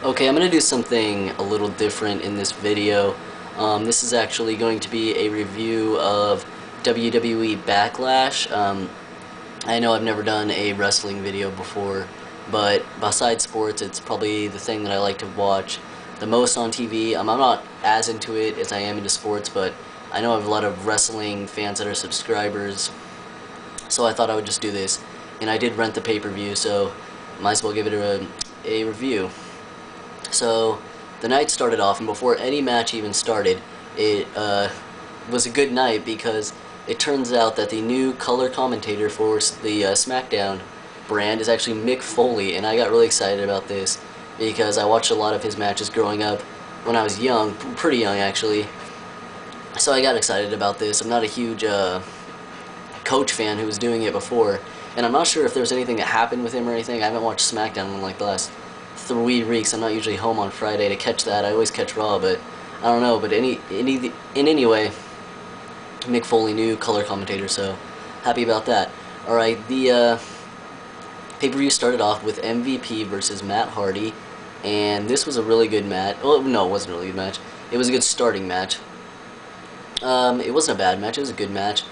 Okay, I'm going to do something a little different in this video. This is actually going to be a review of WWE-Backlash. I know I've never done a wrestling video before, but besides sports, it's probably the thing that I like to watch the most on TV. I'm not as into it as I am into sports, but I know I have a lot of wrestling fans that are subscribers, so I thought I would just do this. And I did rent the pay-per-view, so might as well give it a review. So the night started off, and before any match even started, it was a good night because it turns out that the new color commentator for the SmackDown brand is actually Mick Foley, and I got really excited about this because I watched a lot of his matches growing up when I was young, pretty young actually. So I got excited about this. I'm not a huge Coach fan who was doing it before, and I'm not sure if there was anything that happened with him or anything. I haven't watched SmackDown in like the last 3 weeks. I'm not usually home on Friday to catch that. I always catch Raw, but I don't know. But in any way, Mick Foley, new color commentator, so happy about that. All right, the pay-per-view started off with MVP versus Matt Hardy, and this was a really good match. Well, no, it wasn't a really good match. It was a good starting match. It wasn't a bad match. It was a good match.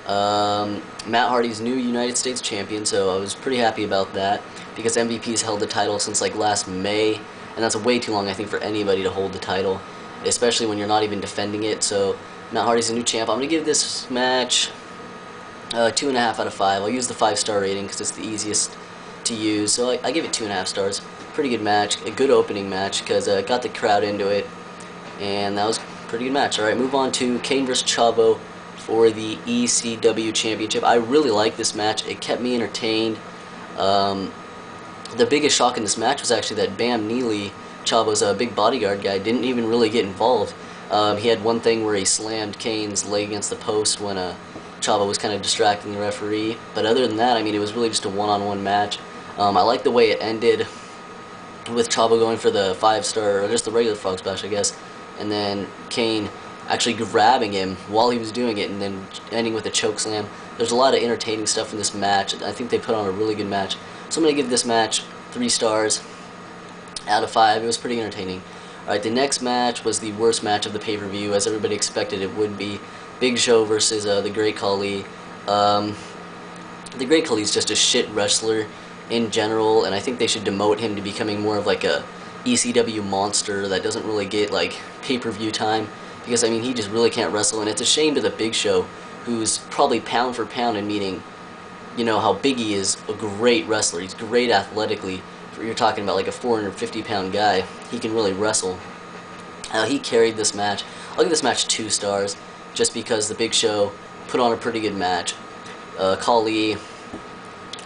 Matt Hardy's new United States champion, so I was pretty happy about that because MVP's held the title since like last May, and that's way too long, I think, for anybody to hold the title, especially when you're not even defending it. So Matt Hardy's a new champ. I'm gonna give this match 2.5 out of 5. I'll use the 5-star rating because it's the easiest to use, so I give it 2.5 stars. Pretty good match, a good opening match because it got the crowd into it, and that was a pretty good match. Alright, move on to Kane vs. Chavo for the ECW Championship. I really liked this match. It kept me entertained. The biggest shock in this match was actually that Bam Neely, Chavo's big bodyguard guy, didn't even really get involved. He had one thing where he slammed Kane's leg against the post when Chavo was kind of distracting the referee. But other than that, I mean, it was really just a one-on-one match. I like the way it ended with Chavo going for the 5-star, or just the regular frog splash, I guess, and then Kane actually grabbing him while he was doing it and then ending with a choke slam. There's a lot of entertaining stuff in this match. I think they put on a really good match. So I'm going to give this match 3 stars out of 5. It was pretty entertaining. Alright, the next match was the worst match of the pay-per-view, as everybody expected it would be. Big Show versus the Great Khali. The Great Khali is just a shit wrestler in general, and I think they should demote him to becoming more of like a ECW monster that doesn't really get like pay-per-view time. Because, I mean, he just really can't wrestle, and it's a shame to the Big Show, who's probably pound for pound in meaning, you know, how big he is, a great wrestler. He's great athletically. You're talking about like a 450-pound guy. He can really wrestle. He carried this match. I'll give this match 2 stars, just because the Big Show put on a pretty good match. Khali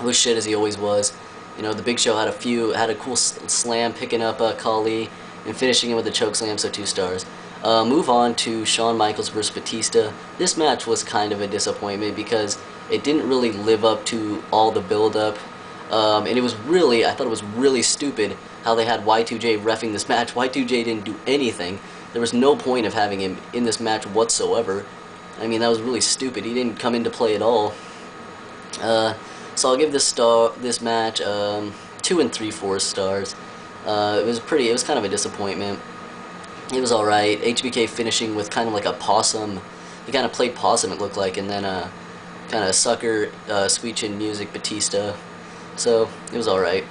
was shit as he always was. You know, the Big Show had a cool slam picking up Khali and finishing him with a choke slam, so 2 stars. Move on to Shawn Michaels versus Batista. This match was kind of a disappointment because it didn't really live up to all the build-up. And it was really, I thought it was really stupid how they had Y2J reffing this match. Y2J didn't do anything. There was no point of having him in this match whatsoever. I mean, that was really stupid. He didn't come into play at all. So I'll give this match 2 3/4 stars. It was kind of a disappointment. It was alright. HBK finishing with kind of like a possum. He kind of played possum, it looked like, and then kind of sucker, sweet chin music Batista. So it was alright.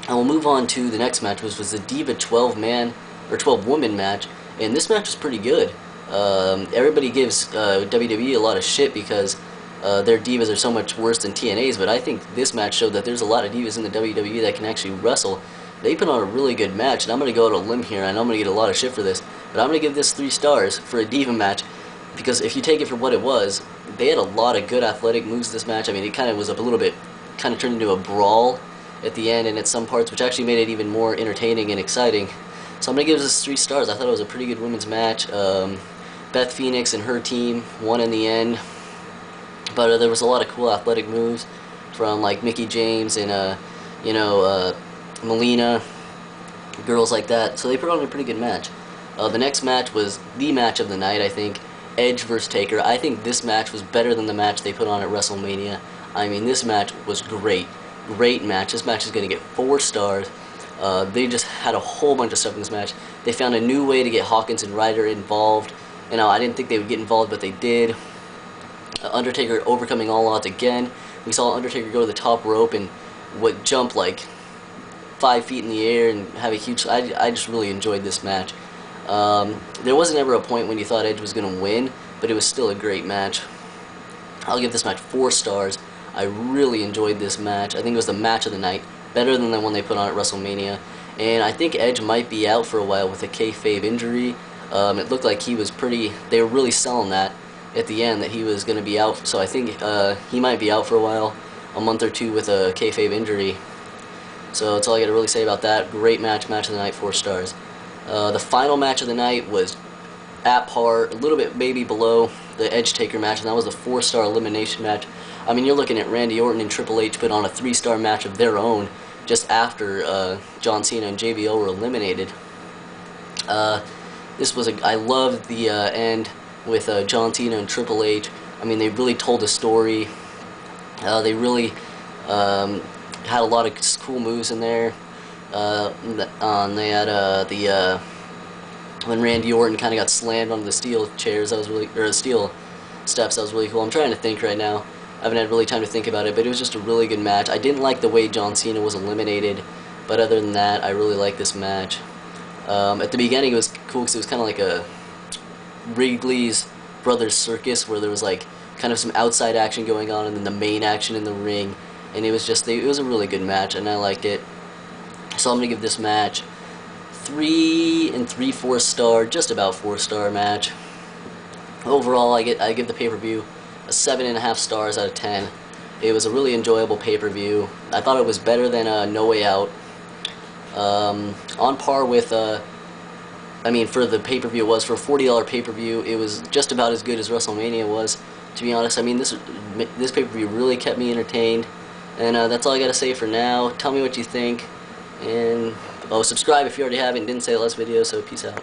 And we'll move on to the next match, which was the Diva 12-man or 12-woman match, and this match was pretty good. Everybody gives WWE a lot of shit because their divas are so much worse than TNA's, but I think this match showed that there's a lot of divas in the WWE that can actually wrestle. They put on a really good match, and I'm going to go out on a limb here, and I know I'm going to get a lot of shit for this, but I'm going to give this 3 stars for a diva match, because if you take it for what it was, they had a lot of good athletic moves this match. I mean, it kind of was a little bit, kind of turned into a brawl at the end and at some parts, which actually made it even more entertaining and exciting. So I'm going to give this 3 stars. I thought it was a pretty good women's match. Beth Phoenix and her team won in the end, but there was a lot of cool athletic moves from like Mickie James and Melina, girls like that. So they put on a pretty good match. The next match was the match of the night, I think. Edge vs. Taker. I think this match was better than the match they put on at WrestleMania. I mean, this match was great. Great match. This match is going to get 4 stars. They just had a whole bunch of stuff in this match. They found a new way to get Hawkins and Ryder involved. You know, I didn't think they would get involved, but they did. Undertaker overcoming all odds again. We saw Undertaker go to the top rope and would jump like 5 feet in the air and have a huge... I just really enjoyed this match. There wasn't ever a point when you thought Edge was going to win, but it was still a great match. I'll give this match 4 stars. I really enjoyed this match. I think it was the match of the night. Better than the one they put on at WrestleMania. And I think Edge might be out for a while with a kayfabe injury. It looked like he was pretty... They were really selling that at the end, that he was going to be out. So I think he might be out for a while, a month or two with a kayfabe injury. So that's all I got to really say about that. Great match. Match of the night, 4 stars. The final match of the night was at par, a little bit maybe below the Edge Taker match, and that was the 4-star elimination match. I mean, you're looking at Randy Orton and Triple H put on a 3-star match of their own just after John Cena and JBL were eliminated. This was I loved the end with John Cena and Triple H. I mean, they really told a story. They really had a lot of cool moves in there. They had when Randy Orton kind of got slammed onto the steel chairs, that was really, or the steel steps, that was really cool. I'm trying to think right now. I haven't had really time to think about it, but it was just a really good match. I didn't like the way John Cena was eliminated, but other than that, I really liked this match. At the beginning, it was cool because it was kind of like a Wrigley's Brothers Circus, where there was like kind of some outside action going on, and then the main action in the ring, and it was just, it was a really good match, and I liked it. So I'm gonna give this match 3 3/4 star, just about 4-star match. Overall, I give the pay-per-view a 7.5 stars out of 10. It was a really enjoyable pay-per-view. I thought it was better than No Way Out. On par with, I mean, for the pay-per-view it was, for a $40 pay-per-view, it was just about as good as WrestleMania was, to be honest. I mean, this pay-per-view really kept me entertained. And that's all I got to say for now. Tell me what you think. And subscribe if you already haven't. Didn't say the last video, so peace out.